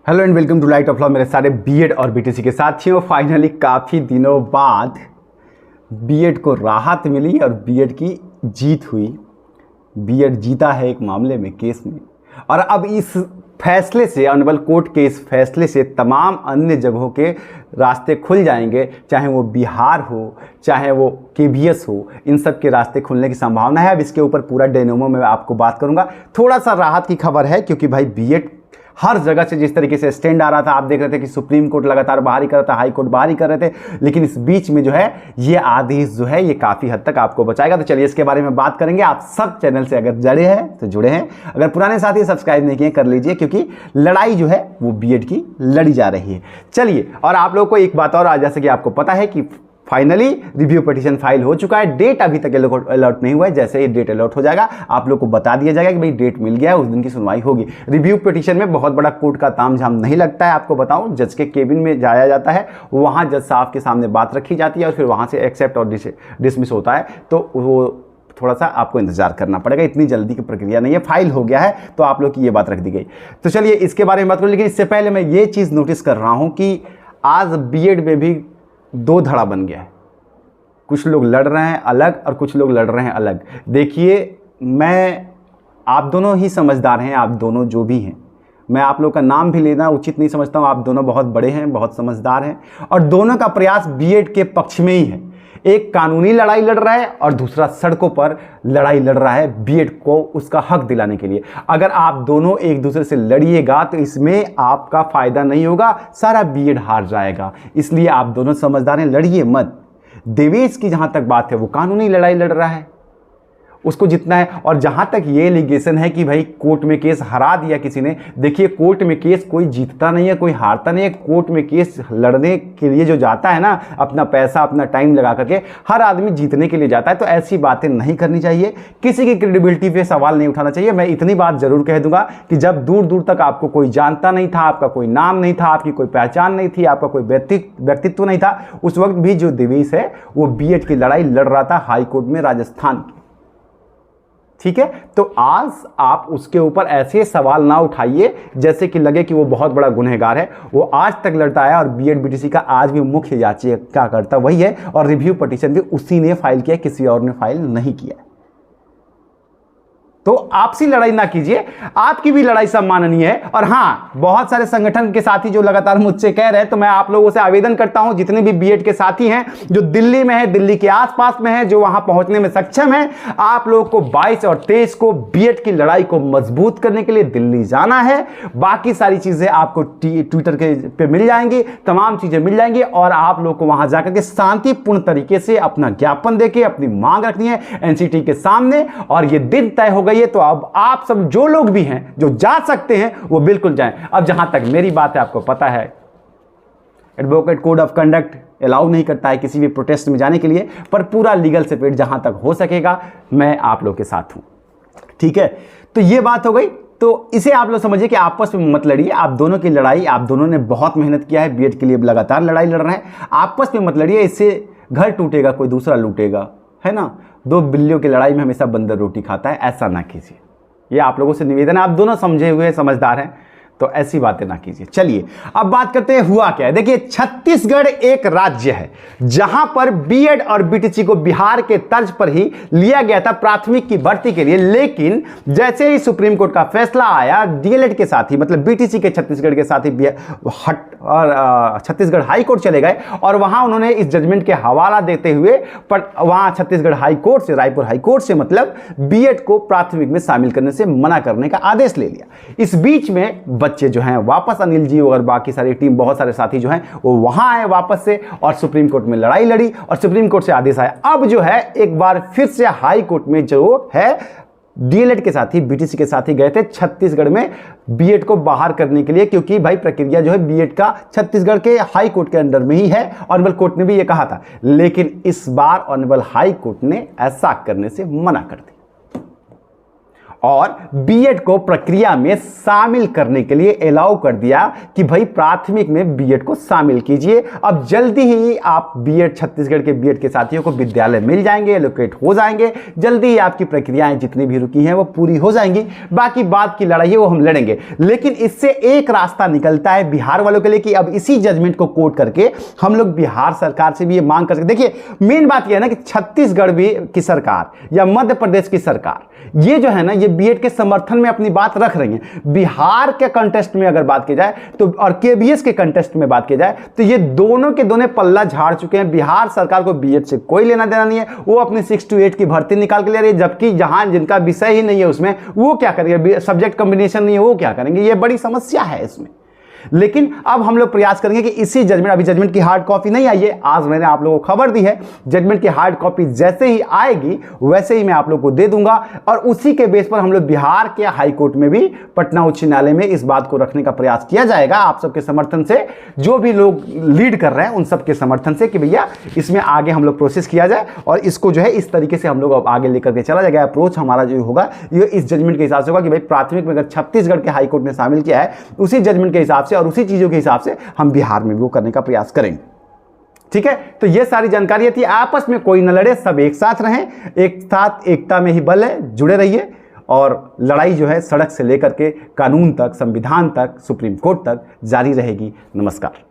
Hello and welcome to light of law मेरे सारे BEd और बीटीसी के साथियों। फाइनली काफ़ी दिनों बाद बीएड को राहत मिली और बीएड की जीत हुई। बीएड जीता है एक मामले में, केस में, और अब इस फैसले से, ऑनरेबल कोर्ट के इस फैसले से तमाम अन्य जगहों के रास्ते खुल जाएंगे, चाहे वो बिहार हो, चाहे वो केबीएस हो, इन सब के रास्ते खुलने की संभावना है। अब इसके ऊपर पूरा डेनोमो में आपको बात करूंगा। थोड़ा सा राहत की खबर है क्योंकि भाई बीएड हर जगह से जिस तरीके से स्टैंड आ रहा था, आप देख रहे थे कि सुप्रीम कोर्ट लगातार बाहर ही कर रहा था, हाई कोर्ट बाहर ही कर रहे थे, लेकिन इस बीच में जो है ये आदेश जो है ये काफ़ी हद तक आपको बचाएगा। तो चलिए इसके बारे में बात करेंगे। आप सब चैनल से अगर जुड़े हैं तो जुड़े हैं, अगर पुराने साथी सब्सक्राइब नहीं किए कर लीजिए, क्योंकि लड़ाई जो है वो बीएड की लड़ी जा रही है। चलिए, और आप लोगों को एक बात और, आज जैसे कि आपको पता है कि फाइनली रिव्यू पिटीशन फाइल हो चुका है। डेट अभी तक अलॉट नहीं हुआ है। जैसे ही डेट अलॉट हो जाएगा आप लोग को बता दिया जाएगा कि भाई डेट मिल गया है, उस दिन की सुनवाई होगी। रिव्यू पिटीशन में बहुत बड़ा कोर्ट का तामझाम नहीं लगता है। आपको बताऊं, जज के केबिन में जाया जाता है, वहां जज साहब के सामने बात रखी जाती है और फिर वहां से एक्सेप्ट और डिसमिस होता है। तो वो थोड़ा सा आपको इंतजार करना पड़ेगा, इतनी जल्दी की प्रक्रिया नहीं है। फाइल हो गया है तो आप लोग की ये बात रख दी गई। तो चलिए इसके बारे में बात करूँ, लेकिन इससे पहले मैं ये चीज़ नोटिस कर रहा हूँ कि आज बीएड में भी दो धड़ा बन गया है। कुछ लोग लड़ रहे हैं अलग और कुछ लोग लड़ रहे हैं अलग। देखिए, आप दोनों ही समझदार हैं, आप दोनों जो भी हैं, मैं आप लोग का नाम भी लेना उचित नहीं समझता हूं। आप दोनों बहुत बड़े हैं, बहुत समझदार हैं, और दोनों का प्रयास बीएड के पक्ष में ही है। एक कानूनी लड़ाई लड़ रहा है और दूसरा सड़कों पर लड़ाई लड़ रहा है बीएड को उसका हक दिलाने के लिए। अगर आप दोनों एक दूसरे से लड़िएगा तो इसमें आपका फायदा नहीं होगा, सारा बीएड हार जाएगा। इसलिए आप दोनों समझदार हैं, लड़िए मत। देवेश की जहां तक बात है, वो कानूनी लड़ाई लड़ रहा है, उसको जितना है। और जहां तक ये एलिगेशन है कि भाई कोर्ट में केस हरा दिया किसी ने, देखिए कोर्ट में केस कोई जीतता नहीं है, कोई हारता नहीं है। कोर्ट में केस लड़ने के लिए जो जाता है ना, अपना पैसा अपना टाइम लगा करके, हर आदमी जीतने के लिए जाता है। तो ऐसी बातें नहीं करनी चाहिए, किसी की क्रेडिबिलिटी पे सवाल नहीं उठाना चाहिए। मैं इतनी बात जरूर कह दूंगा कि जब दूर दूर तक आपको कोई जानता नहीं था, आपका कोई नाम नहीं था, आपकी कोई पहचान नहीं थी, आपका कोई व्यक्तित्व नहीं था, उस वक्त भी जो देवेश है वो बीएड की लड़ाई लड़ रहा था हाई कोर्ट में राजस्थान की। ठीक है, तो आज आप उसके ऊपर ऐसे सवाल ना उठाइए जैसे कि लगे कि वो बहुत बड़ा गुनहगार है। वो आज तक लड़ता है और बीएड बीटीसी का आज भी मुख्य याचिका करता वही है, और रिव्यू पिटीशन भी उसी ने फाइल किया, किसी और ने फाइल नहीं किया। तो आपसी लड़ाई ना कीजिए, आपकी भी लड़ाई सम्माननीय है। और हां, बहुत सारे संगठन के साथी जो लगातार मुझसे कह रहे हैं, तो मैं आप लोगों से आवेदन करता हूं, जितने भी बीएड के साथी हैं जो दिल्ली में है, दिल्ली के आसपास में है, जो वहां पहुंचने में सक्षम है, आप लोगों को 22 और 23 को बीएड की लड़ाई को मजबूत करने के लिए दिल्ली जाना है। बाकी सारी चीजें आपको ट्विटर के पे मिल जाएंगी, तमाम चीजें मिल जाएंगी, और आप लोग को वहां जाकर के शांतिपूर्ण तरीके से अपना ज्ञापन देके अपनी मांग रखनी है एनसीटी के सामने। और ये दिन तय हो गई, तो अब आप सब जो लोग भी हैं जो जा सकते हैं वो बिल्कुल जाएं। अब जहां तक मेरी बात है, आपको पता है advocate code of conduct allow नहीं करता है किसी भी प्रोटेस्ट में जाने के लिए, पर पूरा लीगल सपोर्ट जहां तक हो सकेगा मैं आप लोग के साथ हूं। ठीक है, तो ये बात हो गई। तो इसे आप लोग समझिए कि आपस में मत लड़िए। आप दोनों की लड़ाई, आप दोनों ने बहुत मेहनत किया है बीएड के लिए, लगातार लड़ाई लड़ रहे हैं, आपस में मत लड़िए। इससे घर टूटेगा, कोई दूसरा लूटेगा, है ना। दो बिल्लियों की लड़ाई में हमेशा बंदर रोटी खाता है, ऐसा ना कीजिए। ये आप लोगों से निवेदन है, आप दोनों समझे हुए समझदार हैं, तो ऐसी बातें ना कीजिए। चलिए अब बात करते हैं हुआ क्या है। देखिए, छत्तीसगढ़ एक राज्य है जहां पर बीएड और बीटीसी को बिहार के तर्ज पर ही लिया गया था प्राथमिक की भर्ती के लिए, लेकिन जैसे ही सुप्रीम कोर्ट का फैसला आया, डीएलएड के साथ ही, मतलब बीटीसी के छत्तीसगढ़ के साथ ही छत्तीसगढ़ हाई कोर्ट चले गए, और वहां उन्होंने इस जजमेंट के हवाला देते हुए वहां छत्तीसगढ़ हाई कोर्ट से, रायपुर हाई कोर्ट से, मतलब बीएड को प्राथमिक में शामिल करने से मना करने का आदेश ले लिया। इस बीच में बच्चे जो हैं वापस, अनिल जी और बाकी सारी टीम, बहुत सारे साथी जो हैं वो वहां आए वापस से, और सुप्रीम कोर्ट में लड़ाई लड़ी और सुप्रीम कोर्ट से आदेश आया। अब जो है एक बार फिर से हाई कोर्ट में जो है डीएलएड के साथ ही, बीटीसी के साथ ही गए थे छत्तीसगढ़ में बीएड को बाहर करने के लिए, क्योंकि भाई प्रक्रिया जो है बीएड का छत्तीसगढ़ के हाई कोर्ट के अंडर में ही है। ऑनरेबल कोर्ट ने भी ये कहा था, लेकिन इस बार ऑनरेबल हाई कोर्ट ने ऐसा करने से मना कर दिया। और बीएड को प्रक्रिया में शामिल करने के लिए अलाउ कर दिया कि भाई प्राथमिक में बीएड को शामिल कीजिए। अब जल्दी ही आप बीएड, छत्तीसगढ़ के बीएड के साथियों को विद्यालय मिल जाएंगे, एलोकेट हो जाएंगे। जल्दी ही आपकी प्रक्रियाएं जितनी भी रुकी हैं वो पूरी हो जाएंगी। बाकी बात की लड़ाई है वो हम लड़ेंगे। लेकिन इससे एक रास्ता निकलता है बिहार वालों के लिए कि अब इसी जजमेंट को कोट करके हम लोग बिहार सरकार से भी ये मांग कर सकते। देखिए मेन बात यह है ना कि छत्तीसगढ़ भी की सरकार या मध्य प्रदेश की सरकार ये जो है ना ये बीएड के समर्थन में अपनी बात रख रही है। बिहार के कंटेस्ट में अगर बात की जाए तो और केबीएस के कंटेस्ट में बात की जाए तो ये दोनों के दोनों पल्ला झाड़ चुके हैं। बिहार सरकार को बीएड से कोई लेना देना नहीं है, वो अपनी 6 to 8 की भर्ती निकाल के ले रही है, जबकि जहां जिनका विषय ही नहीं है उसमें वो क्या करेंगे, सब्जेक्ट कॉम्बिनेशन नहीं है वो क्या करेंगे। ये बड़ी समस्या है इसमें। लेकिन अब हम लोग प्रयास करेंगे कि इसी जजमेंट, अभी जजमेंट की हार्ड कॉपी नहीं आई है, आज मैंने आप लोगों को खबर दी है, जजमेंट की हार्ड कॉपी जैसे ही आएगी वैसे ही मैं आप लोगों को दे दूंगा और उसी के बेस पर हम लोग बिहार के हाई कोर्ट में भी, पटना उच्च न्यायालय में इस बात को रखने का प्रयास किया जाएगा आप सबके समर्थन से, जो भी लोग लीड कर रहे हैं उन सबके समर्थन से, कि भैया इसमें आगे हम लोग प्रोसेस किया जाए और इसको जो है इस तरीके से हम लोग अब आगे लेकर के चला जाएगा। अप्रोच हमारा जो होगा ये इस जजमेंट के हिसाब से होगा कि भाई प्राथमिक में अगर छत्तीसगढ़ के हाई कोर्ट ने शामिल किया है उसी जजमेंट के हिसाब से और उसी चीजों के हिसाब से हम बिहार में भी वो करने का प्रयास करेंगे। ठीक है, तो ये सारी जानकारी थी। आपस में कोई न लड़े, सब एक साथ रहें, एक साथ एकता में ही बल है, जुड़े रहिए और लड़ाई जो है सड़क से लेकर के कानून तक, संविधान तक, सुप्रीम कोर्ट तक जारी रहेगी। नमस्कार।